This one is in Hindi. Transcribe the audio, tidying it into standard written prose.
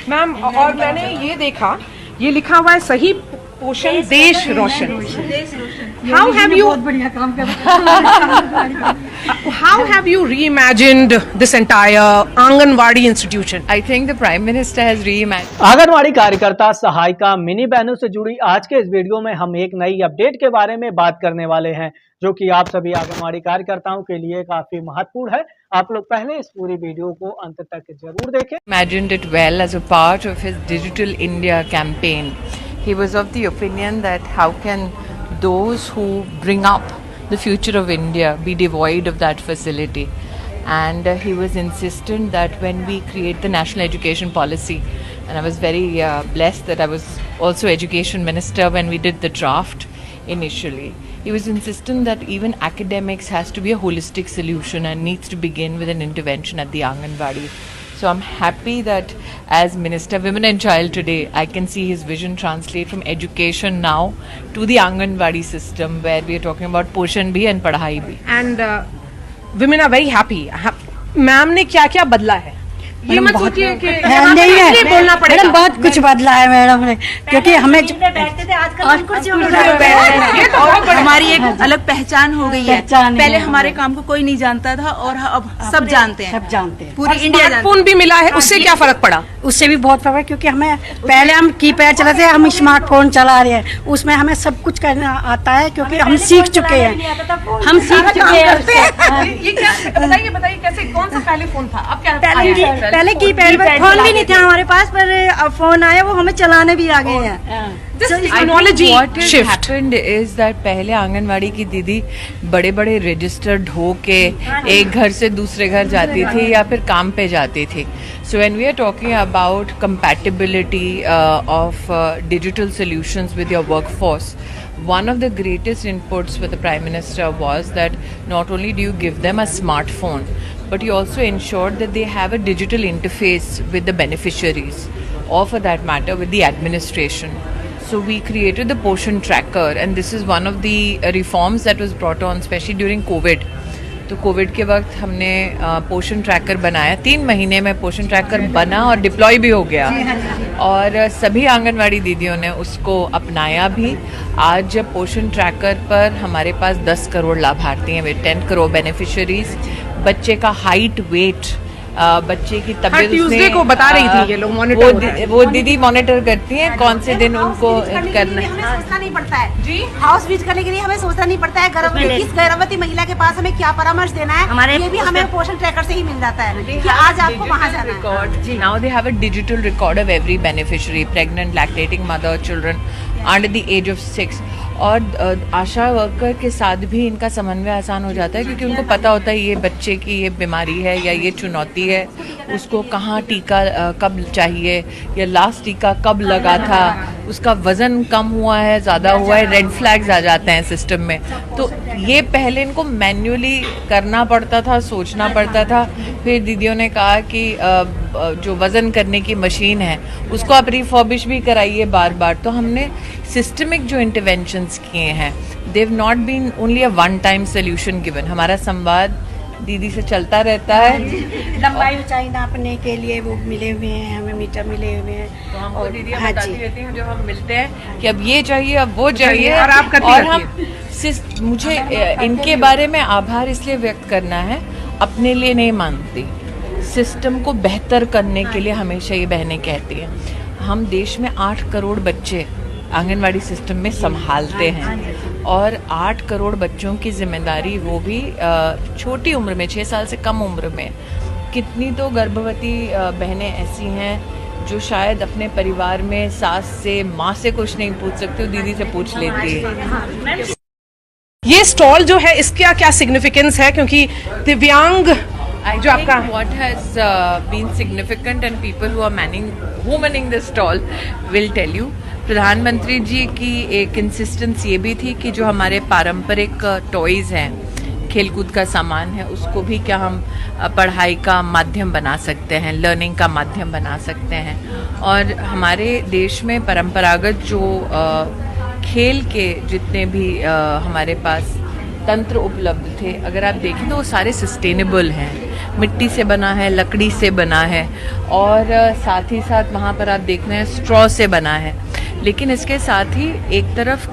मैम और मैंने ये देखा, ये लिखा हुआ है सही पोषण देश रोशन। हाउ हैव यू बहुत बढ़िया काम कर how have you reimagined this entire Anganwadi institution? I think the Prime Minister has reimagined. Anganwadi कार्यकर्ता सहायिका मिनी बहनों से जुड़ी आज के इस वीडियो में हम एक नई अपडेट के बारे में बात करने वाले हैं, जो कि आप सभी आंगनवाड़ी कार्यकर्ताओं के लिए काफी महत्वपूर्ण है। आप लोग पहले इस पूरी वीडियो को अंत तक जरूर देखें। Imagined it well as a part of his Digital India campaign. He was of the opinion that how can those who bring up the future of India be devoid of that facility, and he was insistent that when we create the national education policy, and I was very blessed that I was also education minister when we did the draft initially, he was insistent that even academics has to be a holistic solution and needs to begin with an intervention at the Anganwadi. So I'm happy that as Minister Women and Child today, I can see his vision translate from education now to the Anganwadi system, where we are talking about Poshan bhi and Padhai bhi. And women are very happy. Ma'am ने क्या क्या बदला है, ये मत सोचिए कि नहीं है बोलना पड़ेगा। मैडम बहुत कुछ बदला है मैडम ने, क्योंकि हमें बैठते थे आजकल कुर्सियों में हमारी एक अलग पहचान हो गई है। पहले हमारे काम को कोई नहीं जानता था और अब सब जानते हैं, पूरी इंडिया जानती है। फोन भी मिला है, उससे क्या फर्क पड़ा? उससे भी बहुत फर्क है, क्योंकि हमें पहले हम कीपैड चलाते हैं, हम स्मार्टफोन चला रहे हैं, उसमें हमें सब कुछ करना आता है, क्योंकि हम सीख चुके हैं, हम सीख चुके हैं। ये क्या बताइए कैसे, कौन सा पहले फोन था, अब क्या? पहले कीपैड फोन भी नहीं था हमारे पास, पर अब फोन आया, वो हमें चलाने भी आ गए हैं। What has happened is that पहले आंगनवाड़ी की दीदी बड़े बड़े रजिस्टर ढो के एक घर से दूसरे घर जाती थी या फिर काम पे जाती थी. So when we are talking about compatibility of digital solutions with your workforce, one of the greatest inputs for the Prime Minister was that not only do you give them a smartphone, but you also ensure that they have a digital interface with the beneficiaries, or for that matter with the administration. So we created the Poshan Tracker, and this is one of the reforms that was brought on, especially during COVID. तो कोविड के वक्त हमने पोषण ट्रैकर बनाया, 3 महीने में पोषण ट्रैकर बना और डिप्लॉय भी हो गया, और सभी आंगनवाड़ी दीदियों ने उसको अपनाया भी. आज जब पोषण ट्रैकर पर हमारे पास 10 करोड़ लाभार्थी हैं, 10 करोड़ बेनिफिशियरीज, बच्चे का हाइट, वेट, बच्चे की तबीयत ट्यूसडे को बता रही थी, ये लोग मॉनिटर, वो दीदी मॉनिटर करती हैं कौन से दिन उनको करना है. हमें सोचना नहीं पड़ता है जी, हाउस विजिट करने के लिए हमें सोचना नहीं पड़ता है किस गर्भवती महिला के पास हमें क्या परामर्श देना है, ये भी हमें पोषण ट्रैकर से ही मिल जाता है कि आज आपको वहाँ जाना है. Now they have a digital record of every beneficiary, pregnant, lactating mother, children under the age of 6. और आशा वर्कर के साथ भी इनका समन्वय आसान हो जाता है, क्योंकि उनको पता होता है ये बच्चे की ये बीमारी है या ये चुनौती है, उसको कहाँ टीका कब चाहिए, या लास्ट टीका कब लगा था, उसका वज़न कम हुआ है, ज़्यादा हुआ है, रेड फ्लैग्स आ जाते हैं सिस्टम में. तो ये पहले इनको मैन्युअली करना पड़ता था, सोचना पड़ता था. फिर दीदियों ने कहा कि जो वज़न करने की मशीन है उसको आप रिफर्बिश भी कराइए बार बार. तो हमने सिस्टमिक जो इंटरवेंशंस किए हैं, they have not been only a one time solution given. हमारा संवाद दीदी से चलता रहता है. लंबाई ऊंचाई नापने के लिए वो मिले हुए हैं, हमें मीटर मिले हुए हैं, तो हमको दीदियाँ बताती रहती हैं जो हम मिलते हैं कि अब ये चाहिए, अब वो चाहिए, और आप करती रहती हम मुझे इनके बारे में आभार इसलिए व्यक्त करना है, अपने लिए नहीं मांगती, सिस्टम को बेहतर करने के लिए हमेशा ये बहनें कहती हैं. हम देश में 8 करोड़ बच्चे आंगनवाड़ी सिस्टम में संभालते हैं, और 8 करोड़ बच्चों की जिम्मेदारी, वो भी छोटी उम्र में, 6 साल से कम उम्र में. कितनी तो गर्भवती बहनें ऐसी हैं जो शायद अपने परिवार में सास से, माँ से कुछ नहीं पूछ सकती, दीदी से पूछ लेती है. ये स्टॉल जो है इसका क्या सिग्निफिकेंस है, क्योंकि दिव्यांग जो आपका what has been significant and people who are manning this stall will tell you. प्रधानमंत्री जी की एक इंसिस्टेंस ये भी थी कि जो हमारे पारंपरिक टॉयज़ हैं, खेलकूद का सामान है, उसको भी क्या हम पढ़ाई का माध्यम बना सकते हैं, लर्निंग का माध्यम बना सकते हैं. और हमारे देश में परंपरागत जो खेल के जितने भी हमारे पास तंत्र उपलब्ध थे, अगर आप देखें तो वो सारे सस्टेनेबल हैं, मिट्टी से बना है, लकड़ी से बना है, और साथ ही साथ वहाँ पर आप देख रहे हैं स्ट्रॉ से बना है। लेकिन इसके साथ ही एक तरफ